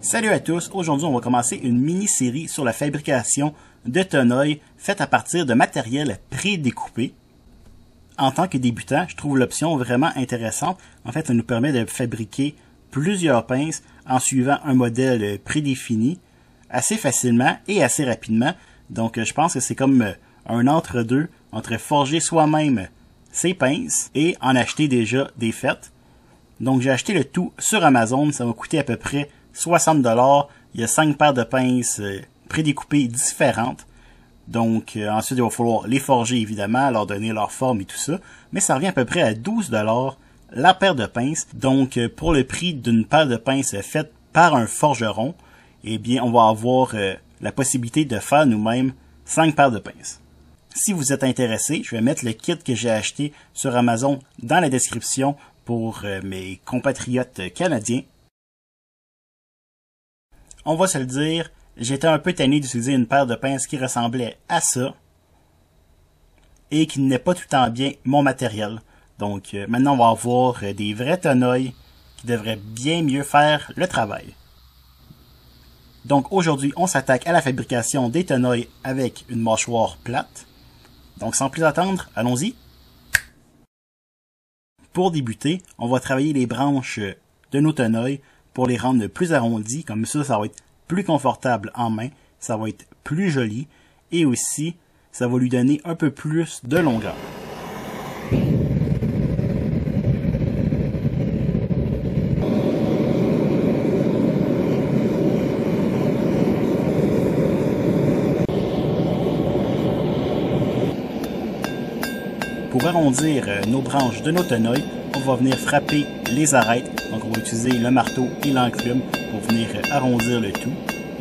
Salut à tous, aujourd'hui on va commencer une mini-série sur la fabrication de toneuils faite à partir de matériel pré-découpé. En tant que débutant, je trouve l'option vraiment intéressante. En fait, ça nous permet de fabriquer plusieurs pinces en suivant un modèle prédéfini assez facilement et assez rapidement. Donc je pense que c'est comme un entre-deux entre forger soi-même ses pinces et en acheter déjà des faites. Donc j'ai acheté le tout sur Amazon, ça m'a coûté à peu près 60 $. Il y a 5 paires de pinces prédécoupées différentes. Donc ensuite il va falloir les forger évidemment, leur donner leur forme et tout ça. Mais ça revient à peu près à 12 $ la paire de pinces. Donc pour le prix d'une paire de pinces faite par un forgeron, eh bien on va avoir la possibilité de faire nous-mêmes 5 paires de pinces. Si vous êtes intéressé, je vais mettre le kit que j'ai acheté sur Amazon dans la description pour mes compatriotes canadiens. On va se le dire, j'étais un peu tanné d'utiliser une paire de pinces qui ressemblait à ça et qui n'est pas tout le temps bien mon matériel. Donc maintenant on va avoir des vrais toneuils qui devraient bien mieux faire le travail. Donc aujourd'hui on s'attaque à la fabrication des toneuils avec une mâchoire plate. Donc sans plus attendre, allons-y. Pour débuter, on va travailler les branches de nos toneuils pour les rendre plus arrondis. Comme ça va être plus confortable en main, ça va être plus joli et aussi, ça va lui donner un peu plus de longueur. Pour arrondir nos branches de nos toneuils, on va venir frapper les arêtes. Donc on va utiliser le marteau et l'enclume pour venir arrondir le tout.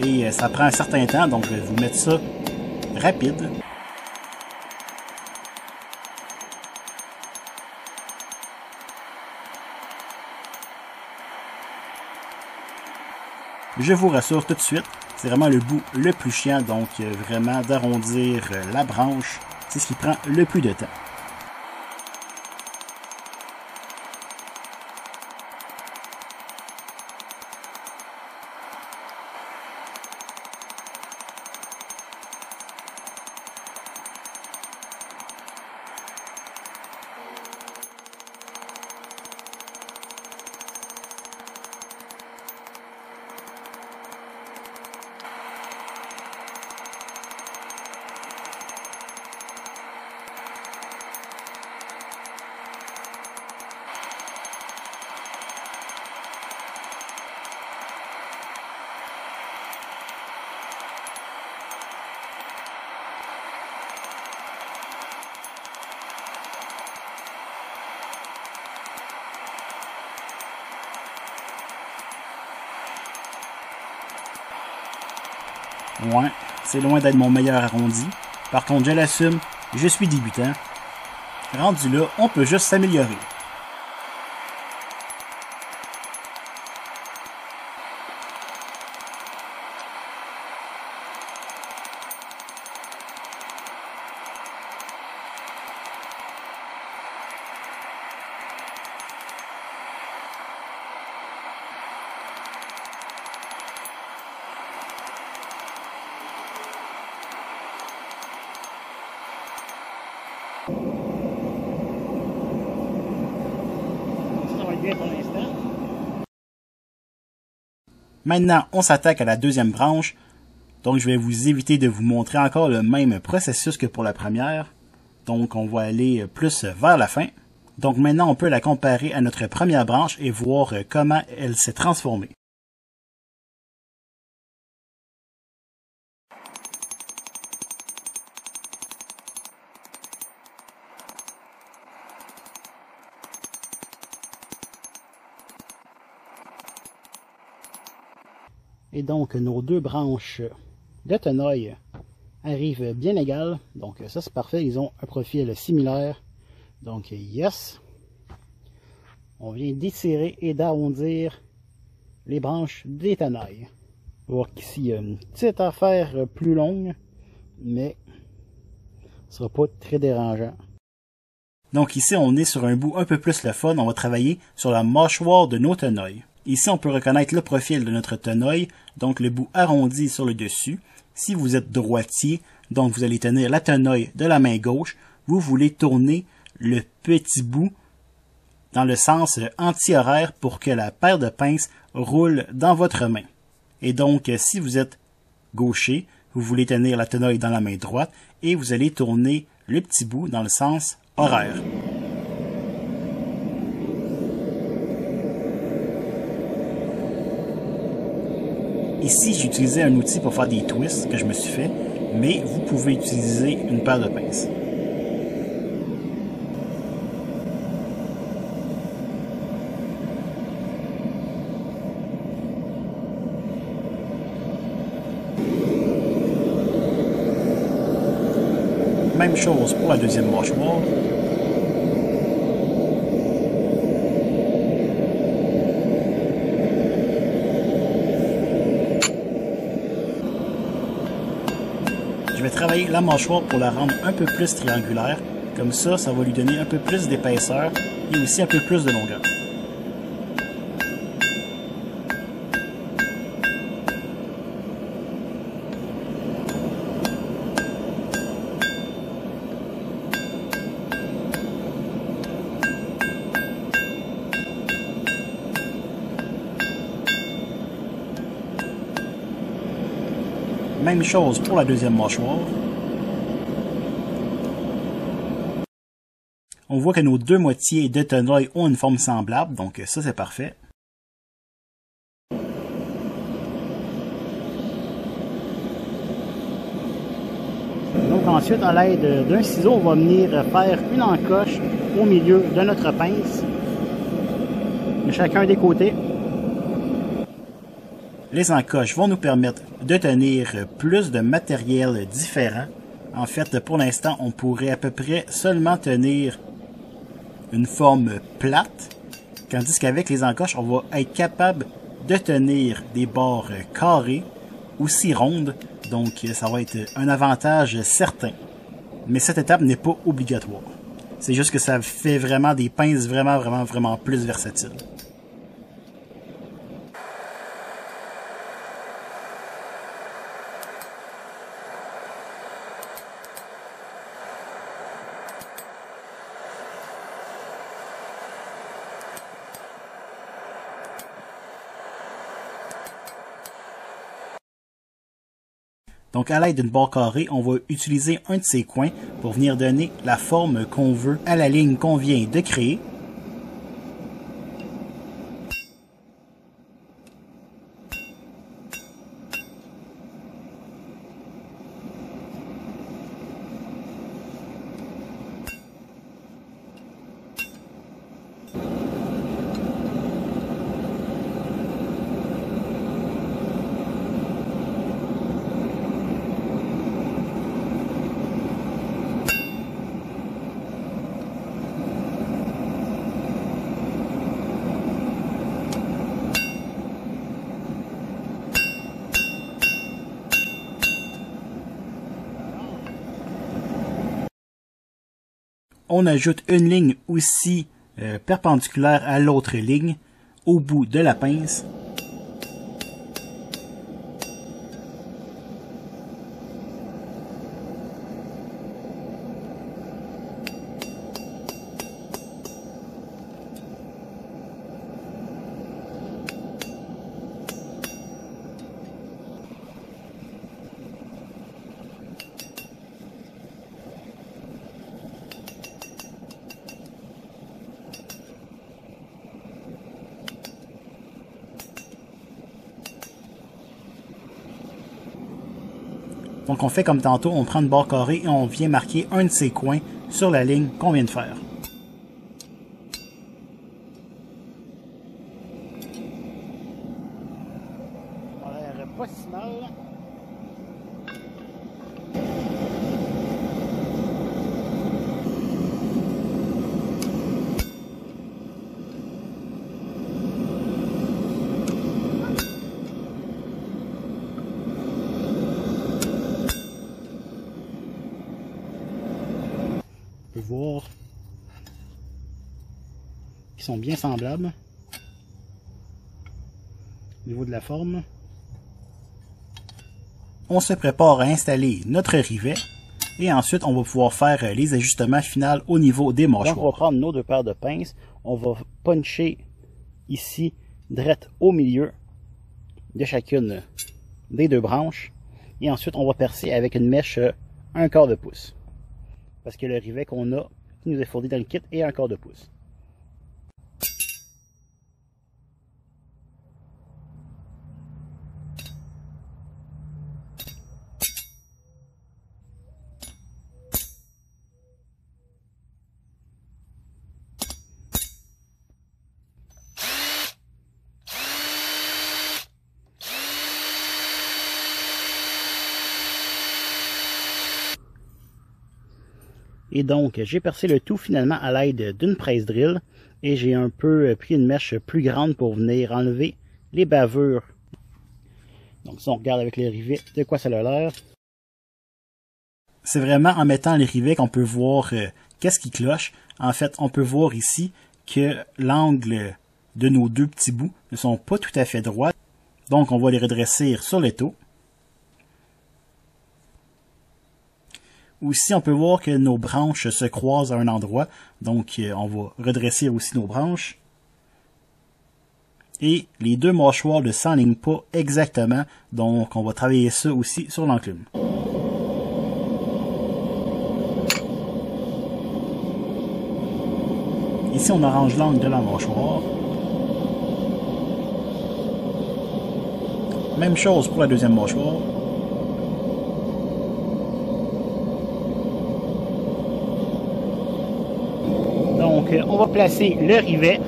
Et ça prend un certain temps, donc je vais vous mettre ça rapide. Je vous rassure tout de suite, c'est vraiment le bout le plus chiant, donc vraiment d'arrondir la branche, c'est ce qui prend le plus de temps. Ouais, c'est loin d'être mon meilleur arrondi. Par contre, je l'assume, je suis débutant. Rendu là, on peut juste s'améliorer. Pour l'instant. Maintenant, on s'attaque à la deuxième branche. Donc, je vais vous éviter de vous montrer encore le même processus que pour la première. Donc, on va aller plus vers la fin. Donc, maintenant, on peut la comparer à notre première branche et voir comment elle s'est transformée. Et donc, nos deux branches de toneuil arrivent bien égales. Donc, ça, c'est parfait. Ils ont un profil similaire. Donc, yes. On vient d'étirer et d'arrondir les branches des toneuils. On va voir qu'ici, il y a une petite affaire plus longue, mais ce sera pas très dérangeant. Donc ici, on est sur un bout un peu plus le fun. On va travailler sur la mâchoire de nos toneuils. Ici, on peut reconnaître le profil de notre tenaille, donc le bout arrondi sur le dessus. Si vous êtes droitier, donc vous allez tenir la tenaille de la main gauche, vous voulez tourner le petit bout dans le sens anti-horaire pour que la paire de pinces roule dans votre main. Et donc, si vous êtes gaucher, vous voulez tenir la tenaille dans la main droite et vous allez tourner le petit bout dans le sens horaire. Ici, j'ai utilisé un outil pour faire des twists que je me suis fait, mais vous pouvez utiliser une paire de pinces. Même chose pour la deuxième mâchoire. Je vais travailler la mâchoire pour la rendre un peu plus triangulaire. Comme ça, ça va lui donner un peu plus d'épaisseur et aussi un peu plus de longueur. Même chose pour la deuxième mâchoire. On voit que nos deux moitiés de tenaille ont une forme semblable, donc ça c'est parfait. Donc ensuite, à l'aide d'un ciseau, on va venir faire une encoche au milieu de notre pince, de chacun des côtés. Les encoches vont nous permettre de tenir plus de matériel différent. En fait, pour l'instant, on pourrait à peu près seulement tenir une forme plate, tandis qu'avec les encoches, on va être capable de tenir des bords carrés, aussi rondes, donc ça va être un avantage certain. Mais cette étape n'est pas obligatoire. C'est juste que ça fait vraiment des pinces vraiment plus versatiles. Donc à l'aide d'une barre carrée, on va utiliser un de ces coins pour venir donner la forme qu'on veut à la ligne qu'on vient de créer. On ajoute une ligne aussi perpendiculaire à l'autre ligne au bout de la pince. Donc on fait comme tantôt, on prend une barre carrée et on vient marquer un de ces coins sur la ligne qu'on vient de faire. Ça a l'air pas si mal. Voir qu'ils sont bien semblables. au niveau de la forme. On se prépare à installer notre rivet et ensuite on va pouvoir faire les ajustements finaux au niveau des mâchoires. Donc on va prendre nos deux paires de pinces, on va puncher ici, direct au milieu de chacune des deux branches et ensuite on va percer avec une mèche 1/4 de pouce parce que le rivet qu'on a, qui nous est fourni dans le kit, est 1/4 de pouce. Et donc, j'ai percé le tout finalement à l'aide d'une presse drill et j'ai un peu pris une mèche plus grande pour venir enlever les bavures. Donc si on regarde avec les rivets, de quoi ça a l'air. C'est vraiment en mettant les rivets qu'on peut voir qu'est-ce qui cloche. En fait, on peut voir ici que l'angle de nos deux petits bouts ne sont pas tout à fait droits. Donc on va les redresser sur l'étau. Aussi, on peut voir que nos branches se croisent à un endroit, donc on va redresser aussi nos branches. Et les deux mâchoires ne s'enlignent pas exactement, donc on va travailler ça aussi sur l'enclume. Ici, on arrange l'angle de la mâchoire. Même chose pour la deuxième mâchoire. Donc, on va placer le rivet,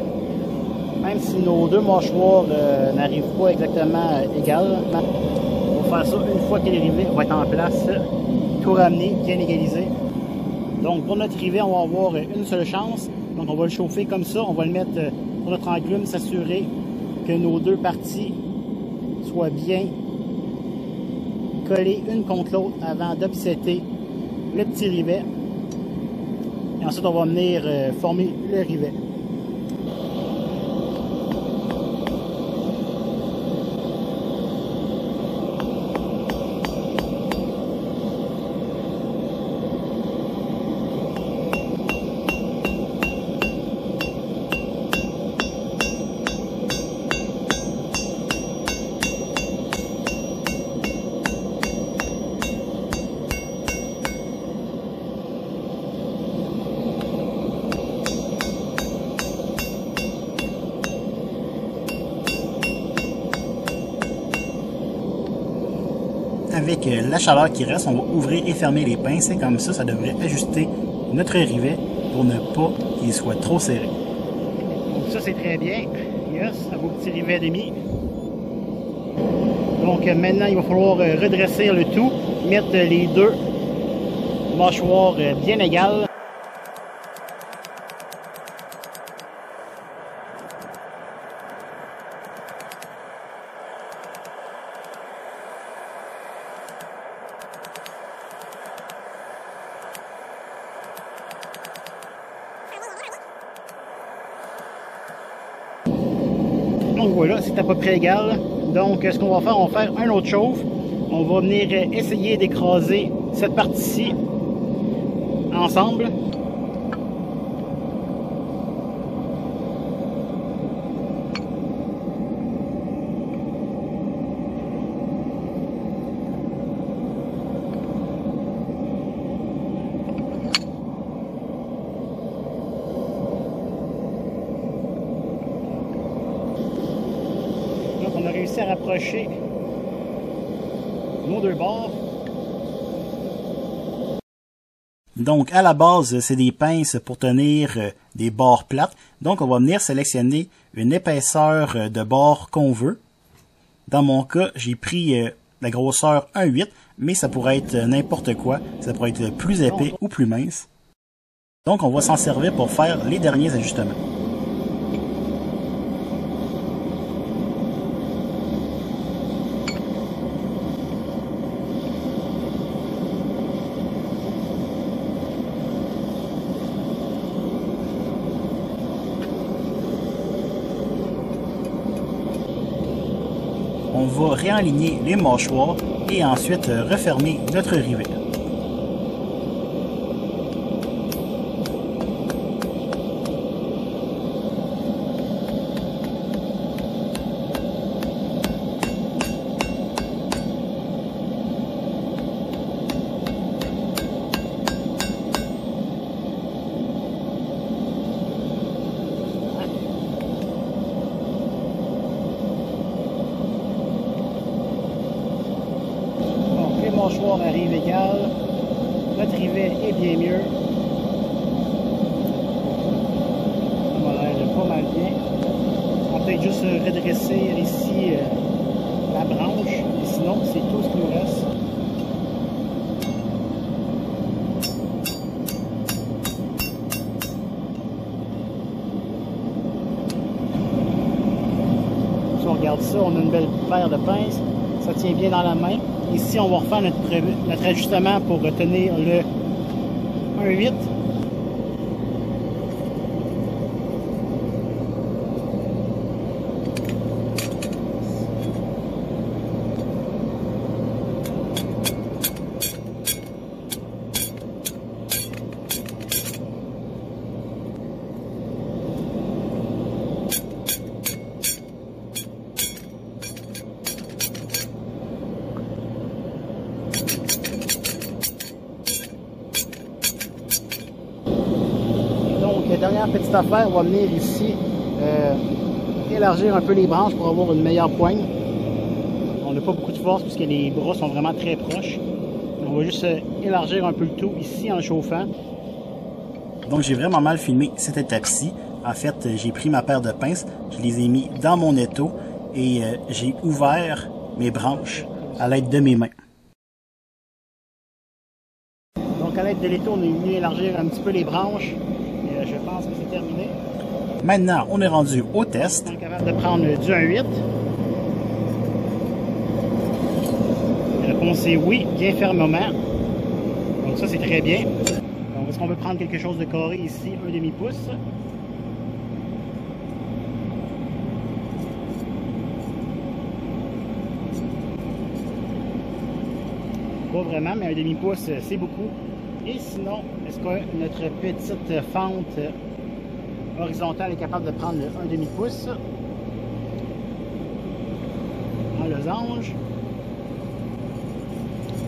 même si nos deux mâchoires n'arrivent pas exactement égales. On va faire ça une fois que les rivets vont être en place, tout ramener, bien égalisé. Donc, pour notre rivet, on va avoir une seule chance. Donc, on va le chauffer comme ça. On va le mettre sur notre enclume, s'assurer que nos deux parties soient bien collées une contre l'autre avant d'upsetter le petit rivet. Et ensuite, on va venir former le rivet. Avec la chaleur qui reste, on va ouvrir et fermer les pinces et comme ça devrait ajuster notre rivet pour ne pas qu'il soit trop serré. Donc ça c'est très bien. Yes, à vos petits rivets demi. Donc maintenant il va falloir redresser le tout, mettre les deux mâchoires bien égales. Donc voilà, c'est à peu près égal. Donc ce qu'on va faire, on va faire un autre chauffe. On va venir essayer d'écraser cette partie-ci ensemble. On a réussi à rapprocher nos deux bords. Donc à la base, c'est des pinces pour tenir des bords plates. Donc on va venir sélectionner une épaisseur de bord qu'on veut. Dans mon cas, j'ai pris la grosseur 1/8, mais ça pourrait être n'importe quoi. Ça pourrait être plus épais ou plus mince. Donc on va s'en servir pour faire les derniers ajustements. on va réaligner les mâchoires et ensuite refermer notre rivet. Les mâchoires arrivent égales, notre rivet est bien mieux. Ça m'a l'air pas mal bien. On va peut-être juste redresser ici la branche, et sinon c'est tout ce qui nous reste. Si on regarde ça, on a une belle paire de pinces, ça tient bien dans la main. Ici, on va refaire notre ajustement pour retenir le 1,8. La dernière petite affaire, on va venir ici élargir un peu les branches pour avoir une meilleure poigne. On n'a pas beaucoup de force puisque les bras sont vraiment très proches. On va juste élargir un peu le tout ici en le chauffant. Donc j'ai vraiment mal filmé cette étape-ci. En fait, j'ai pris ma paire de pinces, je les ai mis dans mon étau et j'ai ouvert mes branches à l'aide de mes mains. Donc à l'aide de l'étau, on est venu élargir un petit peu les branches. Et je pense que c'est terminé. Maintenant, on est rendu au test. On est capable de prendre du 1,8. La réponse est oui, bien fermement. Donc ça, c'est très bien. Donc est-ce qu'on veut prendre quelque chose de carré ici, 1 demi-pouce? Pas vraiment, mais 1 demi-pouce, c'est beaucoup. Et sinon, est-ce que notre petite fente horizontale est capable de prendre le 1 demi-pouce en losange?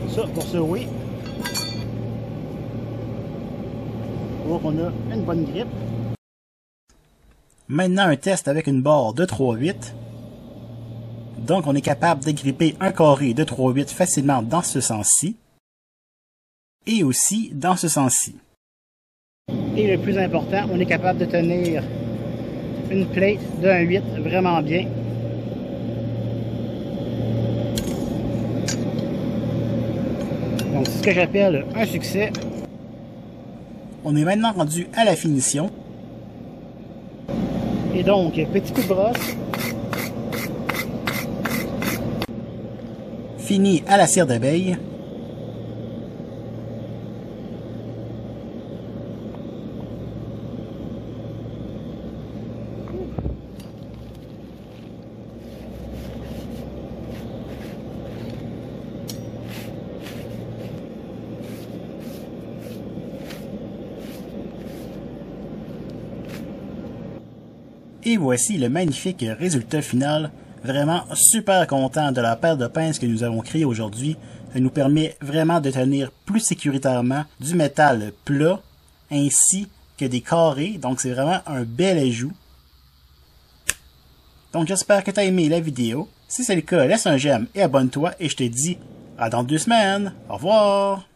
Ça, pour ça, oui. On voit qu'on a une bonne grippe. Maintenant, un test avec une barre de 3,8. Donc, on est capable d'agripper un carré de 3,8 facilement dans ce sens-ci. Et aussi dans ce sens-ci. Et le plus important, on est capable de tenir une plate de 1,8 vraiment bien. Donc c'est ce que j'appelle un succès. On est maintenant rendu à la finition. Et donc, petit coup de brosse. Fini à la cire d'abeille. Et voici le magnifique résultat final. Vraiment super content de la paire de pinces que nous avons créée aujourd'hui. Ça nous permet vraiment de tenir plus sécuritairement du métal plat ainsi que des carrés. Donc c'est vraiment un bel ajout. Donc j'espère que tu as aimé la vidéo. Si c'est le cas, laisse un j'aime et abonne-toi et je te dis à dans 2 semaines. Au revoir!